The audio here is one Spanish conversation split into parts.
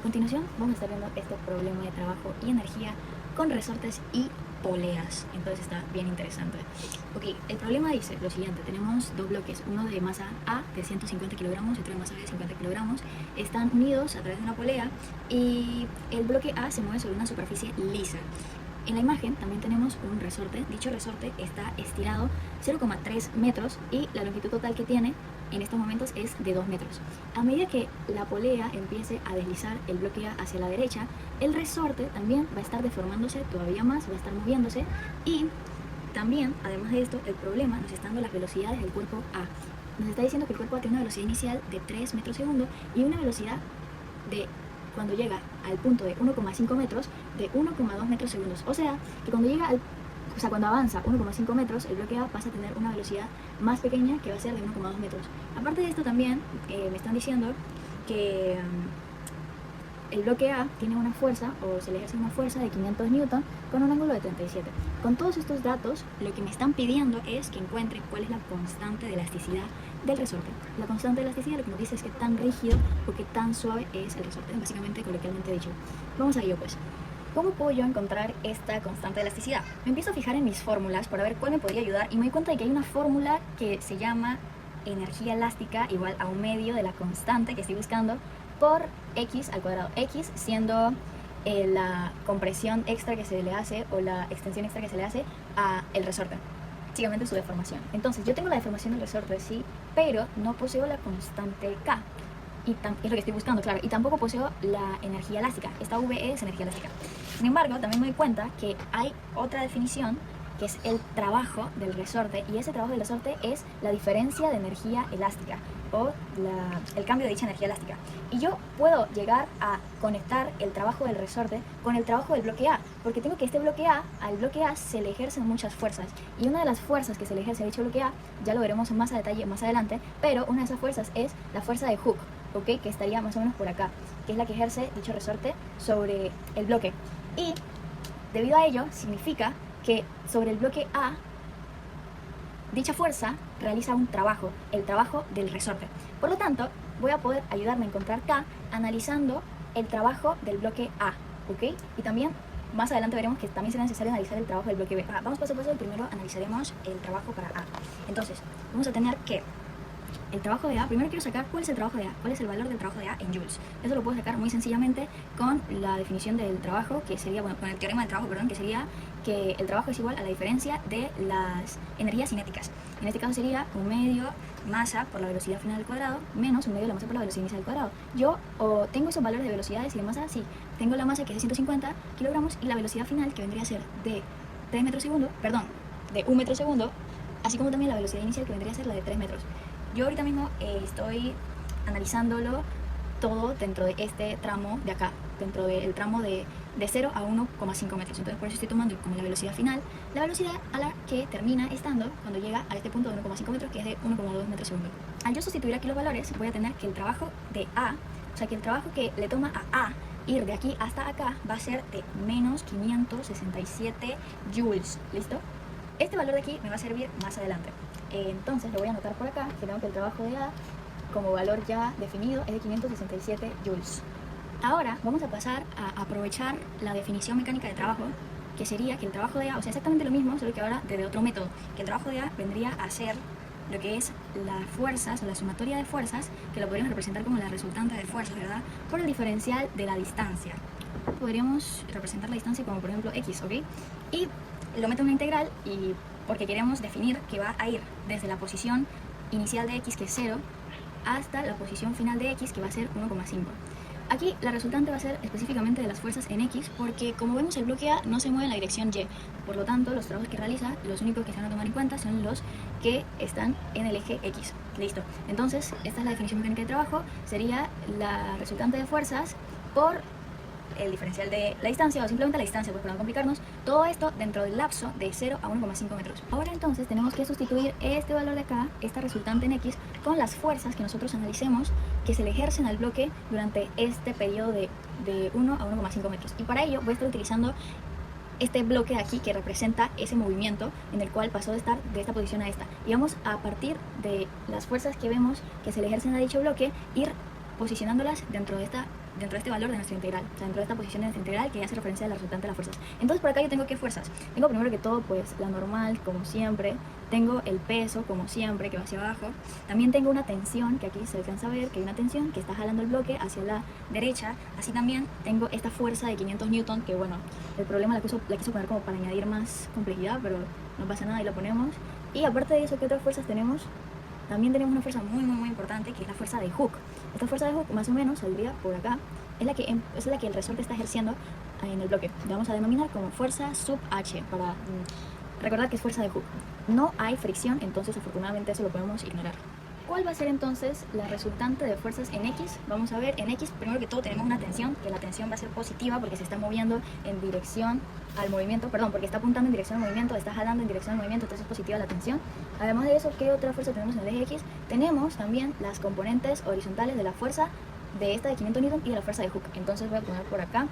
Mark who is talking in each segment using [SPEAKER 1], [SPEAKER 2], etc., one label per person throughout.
[SPEAKER 1] continuación vamos a estar viendo este problema de trabajo y energía con resortes y poleas. Entonces está bien interesante. Ok, el problema dice lo siguiente. Tenemos dos bloques, uno de masa A de 150 kilogramos y otro de masa B de 50 kilogramos. Están unidos a través de una polea y el bloque A se mueve sobre una superficie lisa. En la imagen también tenemos un resorte. Dicho resorte está estirado 0,3 metros y la longitud total que tiene en estos momentos es de 2 metros. A medida que la polea empiece a deslizar el bloque A hacia la derecha, el resorte también va a estar deformándose todavía más, va a estar moviéndose y también, además de esto, el problema nos está dando las velocidades del cuerpo A. Nos está diciendo que el cuerpo A tiene una velocidad inicial de 3 metros segundo y una velocidad de, cuando llega al punto de 1,5 metros, de 1,2 metros segundos. O sea, que cuando avanza 1,5 metros, el bloque A pasa a tener una velocidad más pequeña que va a ser de 1,2 metros. Aparte de esto también me están diciendo que el bloque A tiene una fuerza, o se le ejerce una fuerza de 500 newton con un ángulo de 37. Con todos estos datos, lo que me están pidiendo es que encuentre cuál es la constante de elasticidad del resorte. La constante de elasticidad lo que nos dice es que tan rígido o que tan suave es el resorte, básicamente coloquialmente dicho. Vamos a ello pues. ¿Cómo puedo yo encontrar esta constante de elasticidad? Me empiezo a fijar en mis fórmulas para ver cuál me podría ayudar y me doy cuenta de que hay una fórmula que se llama energía elástica igual a un medio de la constante que estoy buscando por x al cuadrado. X siendo la compresión extra que se le hace o la extensión extra que se le hace a el resorte, básicamente su deformación. Entonces yo tengo la deformación del resorte, sí, pero no poseo la constante K. Y es lo que estoy buscando, claro, y tampoco poseo la energía elástica. Esta V es energía elástica. Sin embargo, también me doy cuenta que hay otra definición que es el trabajo del resorte, y ese trabajo del resorte es la diferencia de energía elástica o el cambio de dicha energía elástica. Y yo puedo llegar a conectar el trabajo del resorte con el trabajo del bloque A, porque tengo que este bloque A, al bloque A se le ejercen muchas fuerzas, y una de las fuerzas que se le ejerce a dicho bloque A, ya lo veremos más a detalle más adelante, pero una de esas fuerzas es la fuerza de Hooke, ¿okay? Que estaría más o menos por acá, que es la que ejerce dicho resorte sobre el bloque. Y debido a ello, significa que sobre el bloque A, dicha fuerza realiza un trabajo, el trabajo del resorte. Por lo tanto, voy a poder ayudarme a encontrar K analizando el trabajo del bloque A, ¿ok? Y también más adelante veremos que también será necesario analizar el trabajo del bloque B. Vamos paso a paso, primero analizaremos el trabajo para A. Entonces, vamos a tener que el trabajo de A, primero quiero sacar cuál es el trabajo de A, cuál es el valor del trabajo de A en joules. Eso lo puedo sacar muy sencillamente con la definición del trabajo, que sería, bueno, con el teorema del trabajo, perdón, que sería que el trabajo es igual a la diferencia de las energías cinéticas. En este caso sería un medio masa por la velocidad final al cuadrado menos un medio de la masa por la velocidad inicial al cuadrado. Yo tengo esos valores de velocidades y de masa, sí. Tengo la masa que es de 150 kilogramos y la velocidad final que vendría a ser de 3 metros segundo, perdón, de 1 metro segundo, así como también la velocidad inicial que vendría a ser la de 3 metros. Yo ahorita mismo estoy analizándolo todo dentro de este tramo de acá, dentro del tramo de 0 a 1,5 metros. Entonces por eso estoy tomando como la velocidad final, la velocidad a la que termina estando cuando llega a este punto de 1,5 metros, que es de 1,2 metros segundo. Al yo sustituir aquí los valores, voy a tener que el trabajo de A, o sea que el trabajo que le toma a A ir de aquí hasta acá va a ser de menos 567 joules, ¿listo? Este valor de aquí me va a servir más adelante. Entonces lo voy a anotar por acá, que tengo que el trabajo de A como valor ya definido es de 567 joules. Ahora vamos a pasar a aprovechar la definición mecánica de trabajo, que sería que el trabajo de A, o sea, exactamente lo mismo, solo que ahora desde otro método, que el trabajo de A vendría a ser lo que es las fuerzas o la sumatoria de fuerzas, que lo podríamos representar como la resultante de fuerzas, ¿verdad? Por el diferencial de la distancia. Podríamos representar la distancia como por ejemplo x, ¿ok? Y lo meto en una integral y porque queremos definir que va a ir desde la posición inicial de x, que es 0, hasta la posición final de x, que va a ser 1,5. Aquí la resultante va a ser específicamente de las fuerzas en x, porque como vemos el bloque A no se mueve en la dirección y, por lo tanto los trabajos que realiza, los únicos que se van a tomar en cuenta son los que están en el eje x. Listo. Entonces esta es la definición mecánica de trabajo, sería la resultante de fuerzas por el diferencial de la distancia, o simplemente la distancia, pues para no complicarnos, todo esto dentro del lapso de 0 a 1,5 metros. Ahora entonces tenemos que sustituir este valor de acá, esta resultante en x, con las fuerzas que nosotros analicemos que se le ejercen al bloque durante este periodo de 1 a 1,5 metros. Y para ello voy a estar utilizando este bloque de aquí que representa ese movimiento en el cual pasó de estar de esta posición a esta. Y vamos a partir de las fuerzas que vemos que se le ejercen a dicho bloque, ir posicionándolas dentro de esta dentro de este valor de nuestra integral, o sea, dentro de esta posición de nuestra integral que hace referencia a la resultante de las fuerzas. Entonces por acá yo tengo ¿qué fuerzas? Tengo primero que todo pues la normal, como siempre, tengo el peso, como siempre, que va hacia abajo, también tengo una tensión, que aquí se alcanza a ver que hay una tensión que está jalando el bloque hacia la derecha, así también tengo esta fuerza de 500 newton, que bueno, el problema la quiso poner como para añadir más complejidad, pero no pasa nada y la ponemos. Y aparte de eso, ¿qué otras fuerzas tenemos? También tenemos una fuerza muy importante, que es la fuerza de Hooke. Esta fuerza de Hooke más o menos saldría por acá, es la que el resorte está ejerciendo en el bloque. La vamos a denominar como fuerza sub H, para recordar que es fuerza de Hooke. No hay fricción, entonces afortunadamente eso lo podemos ignorar. ¿Cuál va a ser entonces la resultante de fuerzas en X? Vamos a ver, en X primero que todo tenemos una tensión, que la tensión va a ser positiva porque se está moviendo en dirección al movimiento, perdón, porque está apuntando en dirección al movimiento, está jalando en dirección al movimiento, entonces es positiva la tensión. Además de eso, ¿qué otra fuerza tenemos en el eje X? Tenemos también las componentes horizontales de la fuerza de esta de 500 Newton y de la fuerza de Hooke. Entonces voy a poner por acá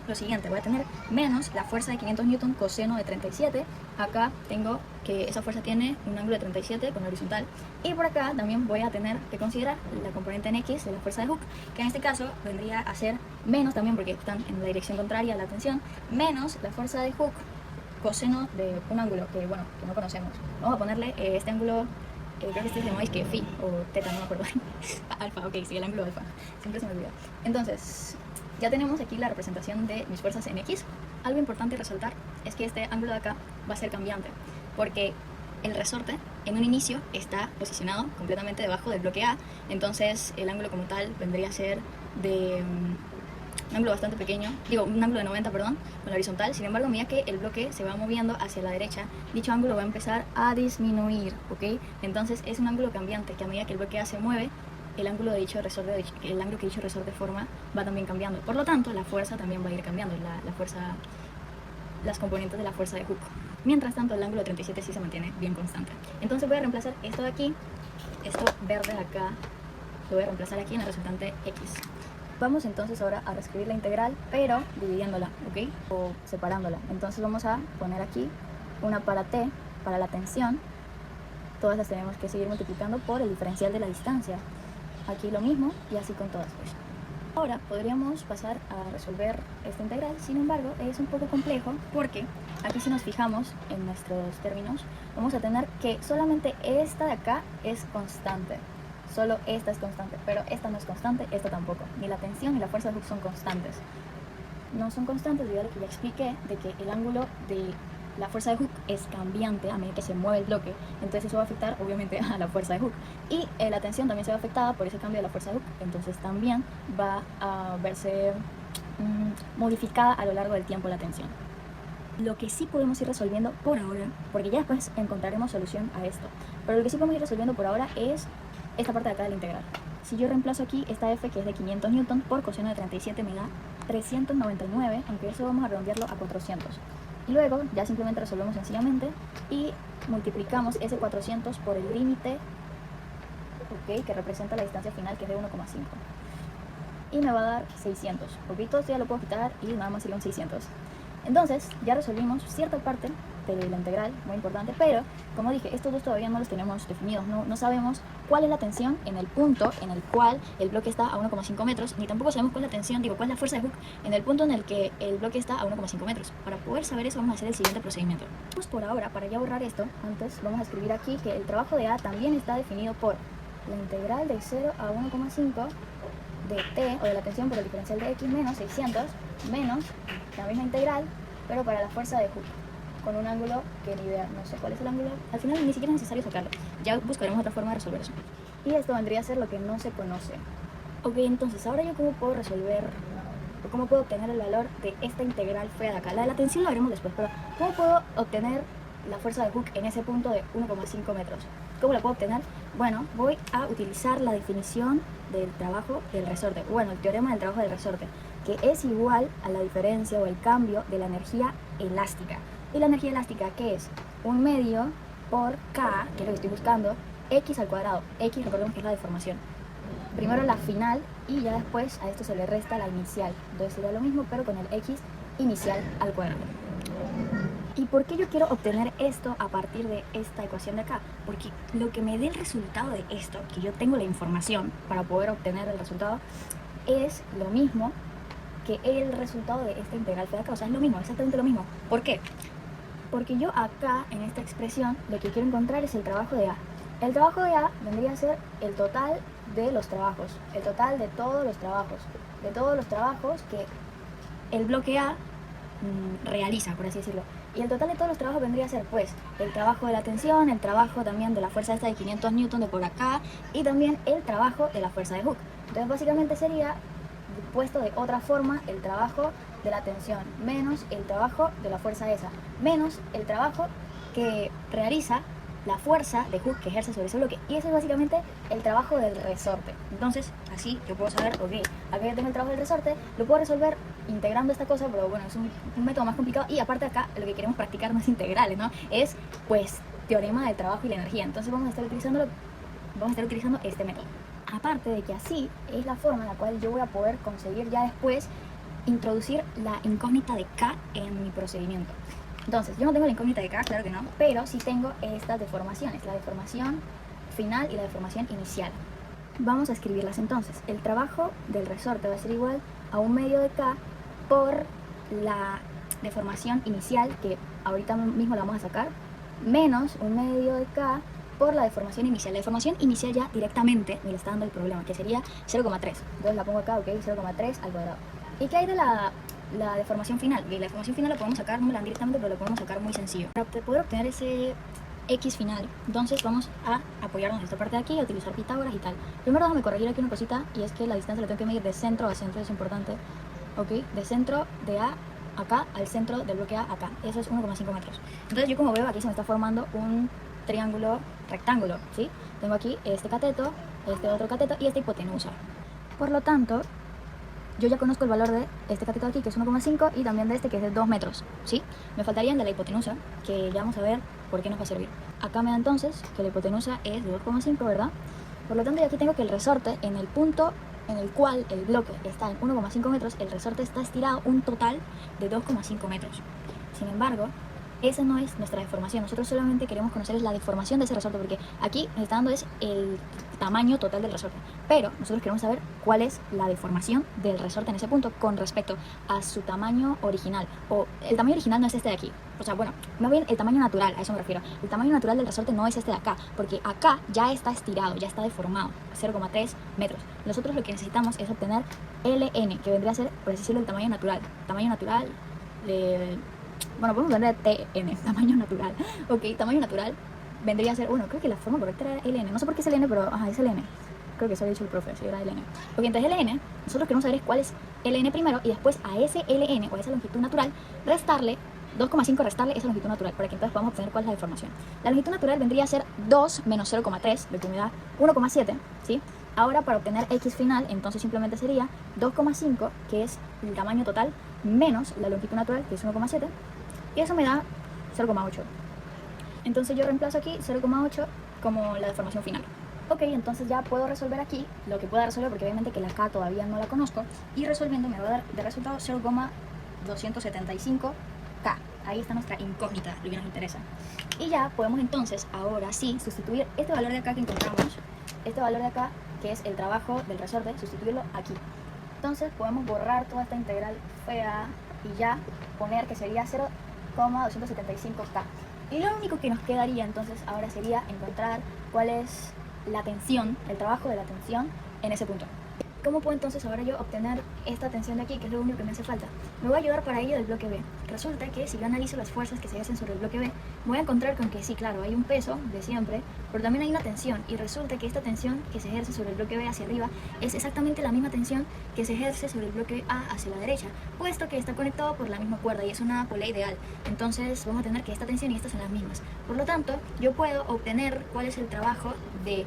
[SPEAKER 1] lo siguiente, voy a tener menos la fuerza de 500 Newton coseno de 37. Acá tengo que esa fuerza tiene un ángulo de 37 con la horizontal. Y por acá también voy a tener que considerar la componente en X de la fuerza de Hooke, que en este caso vendría a ser menos también, porque están en la dirección contraria a la tensión, menos la fuerza de Hooke coseno de un ángulo que, bueno, que no conocemos. Vamos a ponerle este ángulo, creo que este se llama que phi o teta, no me acuerdo. Alfa, ok, sí, el ángulo alfa, siempre se me olvida. Entonces, ya tenemos aquí la representación de mis fuerzas en X. Algo importante resaltar es que este ángulo de acá va a ser cambiante, porque el resorte en un inicio está posicionado completamente debajo del bloque A, entonces el ángulo como tal vendría a ser de un ángulo bastante pequeño, digo, un ángulo de 90, perdón, con la horizontal. Sin embargo, a medida que el bloque se va moviendo hacia la derecha, dicho ángulo va a empezar a disminuir, ¿ok? Entonces es un ángulo cambiante, que a medida que el bloque A se mueve, el ángulo de dicho resorte, el ángulo que dicho resorte forma va también cambiando. Por lo tanto, la fuerza también va a ir cambiando, la fuerza, las componentes de la fuerza de Hooke. Mientras tanto, el ángulo de 37 sí se mantiene bien constante. Entonces voy a reemplazar esto de aquí, esto verde de acá, lo voy a reemplazar aquí en la resultante X. Vamos entonces ahora a reescribir la integral, pero dividiéndola, ¿ok? O separándola. Entonces vamos a poner aquí una para t, para la tensión. Todas las tenemos que seguir multiplicando por el diferencial de la distancia. Aquí lo mismo y así con todas, pues. Ahora podríamos pasar a resolver esta integral, sin embargo es un poco complejo porque aquí si nos fijamos en nuestros términos vamos a tener que solamente esta de acá es constante, solo esta es constante, pero esta no es constante, esta tampoco, ni la tensión ni la fuerza de Hooke son constantes. No son constantes debido a lo que ya expliqué, de que el ángulo de la fuerza de Hooke es cambiante a medida que se mueve el bloque, entonces eso va a afectar obviamente a la fuerza de Hooke. Y la tensión también se ve afectada por ese cambio de la fuerza de Hooke, entonces también va a verse modificada a lo largo del tiempo la tensión. Lo que sí podemos ir resolviendo por ahora, porque ya después encontraremos solución a esto, pero lo que sí podemos ir resolviendo por ahora es esta parte de acá de la integral. Si yo reemplazo aquí esta f que es de 500 newton por coseno de 37 me da 399, aunque eso vamos a redondearlo a 400. Y luego ya simplemente resolvemos sencillamente y multiplicamos ese 400 por el límite, ¿ok?, que representa la distancia final, que es de 1,5. Y me va a dar 600, ¿ok? Todo esto ya lo puedo quitar y nada más serían 600. Entonces ya resolvimos cierta parte de la integral, muy importante, pero como dije, estos dos todavía no los tenemos definidos, no sabemos cuál es la tensión en el punto en el cual el bloque está a 1,5 metros, ni tampoco sabemos cuál es la tensión, cuál es la fuerza de Hooke en el punto en el que el bloque está a 1,5 metros. Para poder saber eso vamos a hacer el siguiente procedimiento. Pues por ahora, para ya borrar esto, antes vamos a escribir aquí que el trabajo de A también está definido por la integral de 0 a 1,5 de t, o de la tensión por el diferencial de x menos 600, menos la misma integral, pero para la fuerza de Hooke, con un ángulo que ni idea, no sé cuál es el ángulo, al final ni siquiera es necesario sacarlo, ya buscaremos otra forma de resolver eso. Y esto vendría a ser lo que no se conoce. Ok, entonces ahora yo cómo puedo resolver, o cómo puedo obtener el valor de esta integral fea de acá. La de la tensión la veremos después, pero ¿cómo puedo obtener la fuerza de Hooke en ese punto de 1,5 metros? ¿Cómo la puedo obtener? Bueno, voy a utilizar la definición del trabajo del resorte, bueno, el teorema del trabajo del resorte, que es igual a la diferencia o el cambio de la energía elástica. ¿Y la energía elástica qué es? Un medio por K, que es lo que estoy buscando, X al cuadrado. X, recordemos que es la deformación. Primero la final y ya después a esto se le resta la inicial. Entonces sería lo mismo, pero con el X inicial al cuadrado. ¿Y por qué yo quiero obtener esto a partir de esta ecuación de acá? Porque lo que me dé el resultado de esto, que yo tengo la información para poder obtener el resultado, es lo mismo que el resultado de esta integral fe de acá. O sea, es lo mismo, exactamente lo mismo. ¿Por qué? Porque yo acá, en esta expresión, lo que quiero encontrar es el trabajo de A. El trabajo de A vendría a ser el total de los trabajos, el total de todos los trabajos que el bloque A realiza, por así decirlo. Y el total de todos los trabajos vendría a ser, pues, el trabajo de la tensión, el trabajo también de la fuerza esta de 500 newton de por acá, y también el trabajo de la fuerza de Hooke. Entonces, básicamente sería, puesto de otra forma, el trabajo de la tensión menos el trabajo de la fuerza esa, menos el trabajo que realiza la fuerza de Hooke que ejerce sobre ese bloque. Y eso es básicamente el trabajo del resorte. Entonces, así yo puedo saber, ok, acá ya tengo el trabajo del resorte, lo puedo resolver integrando esta cosa, pero bueno, es un método más complicado. Y aparte acá, lo que queremos practicar no es integrales, ¿no? Es, pues, teorema del trabajo y la energía. Entonces vamos a estar utilizando este método. Aparte de que así es la forma en la cual yo voy a poder conseguir ya después introducir la incógnita de K en mi procedimiento. Entonces, yo no tengo la incógnita de K, claro que no, pero sí tengo estas deformaciones, la deformación final y la deformación inicial. Vamos a escribirlas entonces. El trabajo del resorte va a ser igual a 1/2 de K por la deformación inicial, que ahorita mismo la vamos a sacar, menos 1/2 de K por la deformación inicial. La deformación inicial ya directamente me la está dando el problema, que sería 0,3. Entonces la pongo acá, ok, 0,3 al cuadrado. ¿Y qué hay de la deformación final? Y la deformación final la podemos sacar, no la directamente, pero la podemos sacar muy sencillo. Para poder obtener ese X final, entonces vamos a apoyarnos en esta parte de aquí, a utilizar Pitágoras y tal. Primero déjame corregir aquí una cosita, y es que la distancia la tengo que medir de centro a centro, es importante. Ok, de centro de A acá al centro del bloque A acá. Eso es 1,5 metros. Entonces yo, como veo, aquí se me está formando un triángulo rectángulo, ¿sí? Tengo aquí este cateto, este otro cateto y esta hipotenusa. Por lo tanto, yo ya conozco el valor de este cateto de aquí, que es 1,5, y también de este, que es de 2 metros, ¿sí? Me faltaría el de la hipotenusa, que ya vamos a ver por qué nos va a servir. Acá me da entonces que la hipotenusa es de 2,5, ¿verdad? Por lo tanto, yo aquí tengo que el resorte, en el punto en el cual el bloque está en 1,5 metros, el resorte está estirado un total de 2,5 metros. Sin embargo, esa no es nuestra deformación. Nosotros solamente queremos conocer la deformación de ese resorte, porque aquí nos está dando es el tamaño total del resorte. Pero nosotros queremos saber cuál es la deformación del resorte en ese punto con respecto a su tamaño original. O el tamaño original no es este de aquí. O sea, bueno, más bien el tamaño natural, a eso me refiero. El tamaño natural del resorte no es este de acá, porque acá ya está estirado, ya está deformado, 0,3 metros. Nosotros lo que necesitamos es obtener LN, que vendría a ser, por así decirlo, el tamaño natural. Tamaño natural de... Bueno, podemos poner TN, tamaño natural. Ok, tamaño natural vendría a ser, bueno, creo que la forma correcta era LN. No sé por qué es LN, pero ajá, es LN. Creo que eso lo ha dicho el profe, si era LN. Ok, entonces LN, nosotros queremos saber cuál es LN primero, y después a ese LN, o a esa longitud natural, restarle 2,5, restarle esa longitud natural, para que entonces podamos obtener cuál es la deformación. La longitud natural vendría a ser 2 menos 0,3, lo que me da 1,7, ¿sí? Ahora, para obtener X final, entonces simplemente sería 2,5, que es el tamaño total, menos la longitud natural, que es 1,7, y eso me da 0,8. Entonces yo reemplazo aquí 0,8 como la deformación final. Ok, entonces ya puedo resolver aquí lo que pueda resolver, porque obviamente que la K todavía no la conozco, y resolviendo me va a dar de resultado 0,275K. Ahí está nuestra incógnita, lo que nos interesa. Y ya podemos entonces, ahora sí, sustituir este valor de acá que encontramos, este valor de acá, que es el trabajo del resorte, sustituirlo aquí. Entonces podemos borrar toda esta integral fea y ya poner que sería 0,275K. Y lo único que nos quedaría entonces ahora sería encontrar cuál es la tensión, el trabajo de la tensión en ese punto. ¿Cómo puedo entonces ahora yo obtener esta tensión de aquí, que es lo único que me hace falta? Me voy a ayudar para ello del bloque B. Resulta que si yo analizo las fuerzas que se ejercen sobre el bloque B, me voy a encontrar con que sí, claro, hay un peso de siempre, pero también hay una tensión, y resulta que esta tensión que se ejerce sobre el bloque B hacia arriba es exactamente la misma tensión que se ejerce sobre el bloque A hacia la derecha, puesto que está conectado por la misma cuerda y es una polea ideal. Entonces vamos a tener que esta tensión y esta son las mismas. Por lo tanto, yo puedo obtener cuál es el trabajo de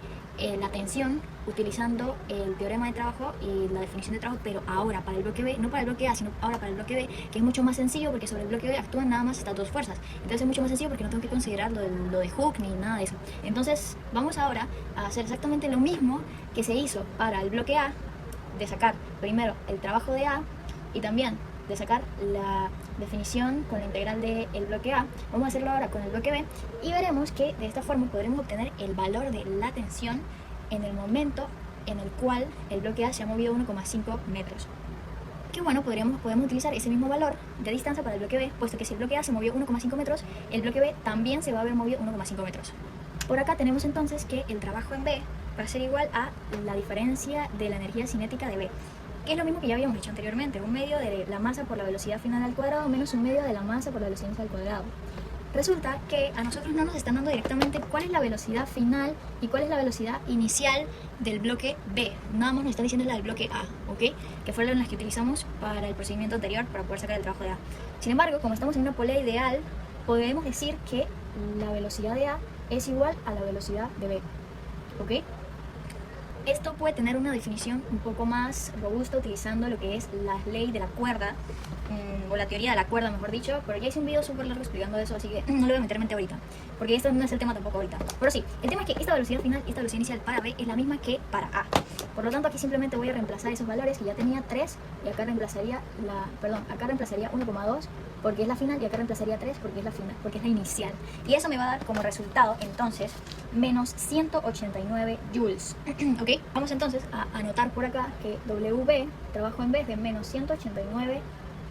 [SPEAKER 1] la tensión utilizando el teorema de trabajo y la definición de trabajo, pero ahora para el bloque B, no para el bloque A, sino ahora para el bloque B, que es mucho más sencillo porque sobre el bloque B actúan nada más estas dos fuerzas. Entonces es mucho más sencillo porque no tengo que considerar lo de Hooke ni nada de eso. Entonces vamos ahora a hacer exactamente lo mismo que se hizo para el bloque A, de sacar primero el trabajo de A y también de sacar la definición con la integral del bloque A. Vamos a hacerlo ahora con el bloque B y veremos que de esta forma podremos obtener el valor de la tensión en el momento en el cual el bloque A se ha movido 1,5 metros. Que bueno, podemos utilizar ese mismo valor de distancia para el bloque B, puesto que si el bloque A se movió 1,5 metros, el bloque B también se va a haber movido 1,5 metros. Por acá tenemos entonces que el trabajo en B va a ser igual a la diferencia de la energía cinética de B, que es lo mismo que ya habíamos hecho anteriormente, un medio de la masa por la velocidad final al cuadrado menos un medio de la masa por la velocidad inicial al cuadrado. Resulta que a nosotros no nos están dando directamente cuál es la velocidad final y cuál es la velocidad inicial del bloque B. Nada más nos está diciendo la del bloque A, ¿ok? Que fueron las que utilizamos para el procedimiento anterior para poder sacar el trabajo de A. Sin embargo, como estamos en una polea ideal, podemos decir que la velocidad de A es igual a la velocidad de B, ¿ok? Esto puede tener una definición un poco más robusta utilizando lo que es la ley de la cuerda, o la teoría de la cuerda, mejor dicho, pero ya hice un video súper largo explicando eso, así que no lo voy a meter mente ahorita, porque esto no es el tema tampoco ahorita. Pero sí, el tema es que esta velocidad final y esta velocidad inicial para B es la misma que para A. Por lo tanto, aquí simplemente voy a reemplazar esos valores, que ya tenía 3, y acá reemplazaría acá reemplazaría 1,2 porque es la final, y acá reemplazaría 3 porque es la final, porque es la inicial. Y eso me va a dar como resultado, entonces, menos 189 joules. ¿Ok? Vamos entonces a anotar por acá que WB, trabajo en B, es de menos 189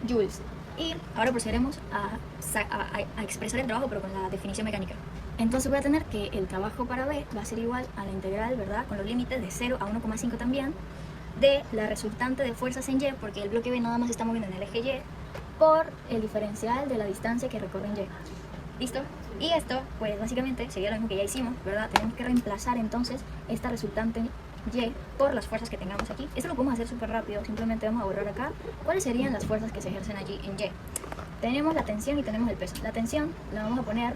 [SPEAKER 1] joules. Y ahora procederemos a expresar el trabajo, pero con la definición mecánica. Entonces voy a tener que el trabajo para B va a ser igual a la integral, ¿verdad? Con los límites de 0 a 1,5 también, de la resultante de fuerzas en Y, porque el bloque B nada más se está moviendo en el eje Y, por el diferencial de la distancia que recorre en Y. ¿Listo? Y esto, pues básicamente sería lo mismo que ya hicimos, ¿verdad? Tenemos que reemplazar entonces esta resultante Y por las fuerzas que tengamos aquí. Esto lo podemos hacer súper rápido, simplemente vamos a borrar acá cuáles serían las fuerzas que se ejercen allí en Y. Tenemos la tensión y tenemos el peso. La tensión la vamos a poner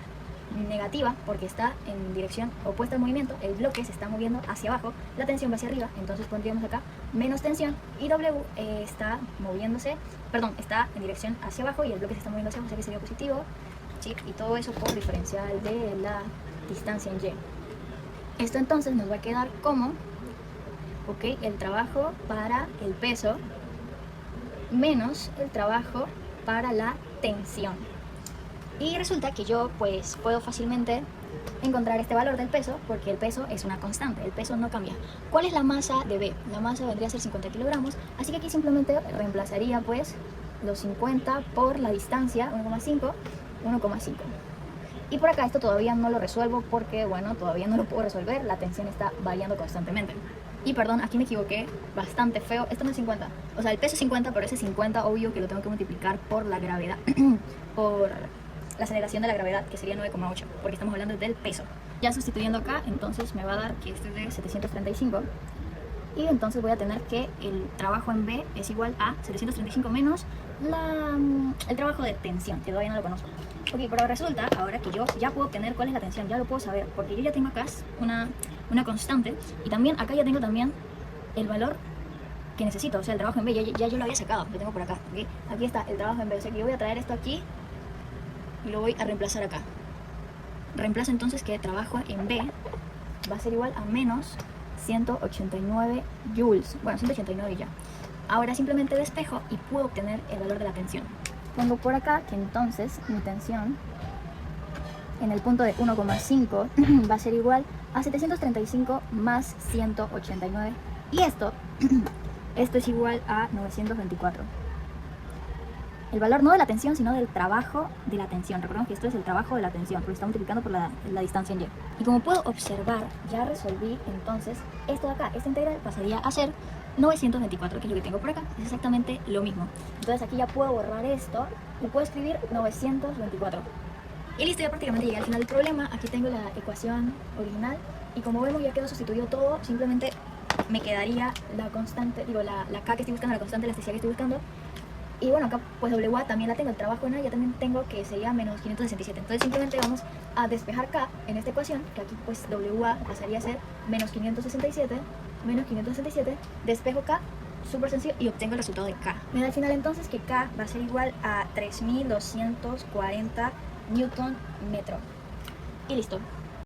[SPEAKER 1] negativa porque está en dirección opuesta al movimiento, el bloque se está moviendo hacia abajo, la tensión va hacia arriba, entonces pondríamos acá menos tensión, y W está en dirección hacia abajo y el bloque se está moviendo hacia abajo, o sea que sería positivo, ¿sí? Y todo eso por diferencial de la distancia en Y. Esto entonces nos va a quedar como, ok, el trabajo para el peso menos el trabajo para la tensión. Y resulta que yo pues puedo fácilmente encontrar este valor del peso, porque el peso es una constante, el peso no cambia. ¿Cuál es la masa de B? La masa vendría a ser 50 kilogramos, así que aquí simplemente reemplazaría pues los 50 por la distancia, 1,5. Y por acá esto todavía no lo resuelvo porque, bueno, todavía no lo puedo resolver, la tensión está variando constantemente. Y perdón, aquí me equivoqué bastante feo, esto no es 50, o sea el peso es 50, pero ese 50 obvio que lo tengo que multiplicar por la gravedad, por la aceleración de la gravedad, que sería 9,8, porque estamos hablando del peso. Ya sustituyendo acá, entonces me va a dar que esto es de 735, y entonces voy a tener que el trabajo en B es igual a 735 menos el trabajo de tensión, que todavía no lo conozco. Ok, pero resulta ahora que yo ya puedo obtener cuál es la tensión, ya lo puedo saber, porque yo ya tengo acá una constante, y también acá ya tengo también el valor que necesito, o sea el trabajo en B, ya yo lo había sacado, lo tengo por acá, ¿okay? Aquí está el trabajo en B, o sea que yo voy a traer esto aquí y lo voy a reemplazar acá. Reemplazo entonces que trabajo en B va a ser igual a menos 189 joules, bueno 189 y ya. Ahora simplemente despejo y puedo obtener el valor de la tensión. Pongo por acá que entonces mi tensión en el punto de 1,5 va a ser igual a 735 más 189, y esto es igual a 924. El valor no de la tensión, sino del trabajo de la tensión. Recordemos que esto es el trabajo de la tensión, porque está multiplicando por la distancia en Y. Y como puedo observar, ya resolví entonces esto de acá. Esta integral pasaría a ser 924, que es lo que tengo por acá. Es exactamente lo mismo. Entonces aquí ya puedo borrar esto y puedo escribir 924. Y listo, ya prácticamente llegué al final del problema. Aquí tengo la ecuación original. Y como vemos ya quedó sustituido todo. Simplemente me quedaría la constante, la K que estoy buscando, la constante de elasticidad que estoy buscando. Y bueno, acá pues WA también la tengo, el trabajo en A ya también tengo, que sería menos 567. Entonces simplemente vamos a despejar K en esta ecuación, que aquí pues WA pasaría a ser menos 567, despejo K, súper sencillo, y obtengo el resultado de K. Me da al final entonces que K va a ser igual a 3240 Newton metro. Y listo.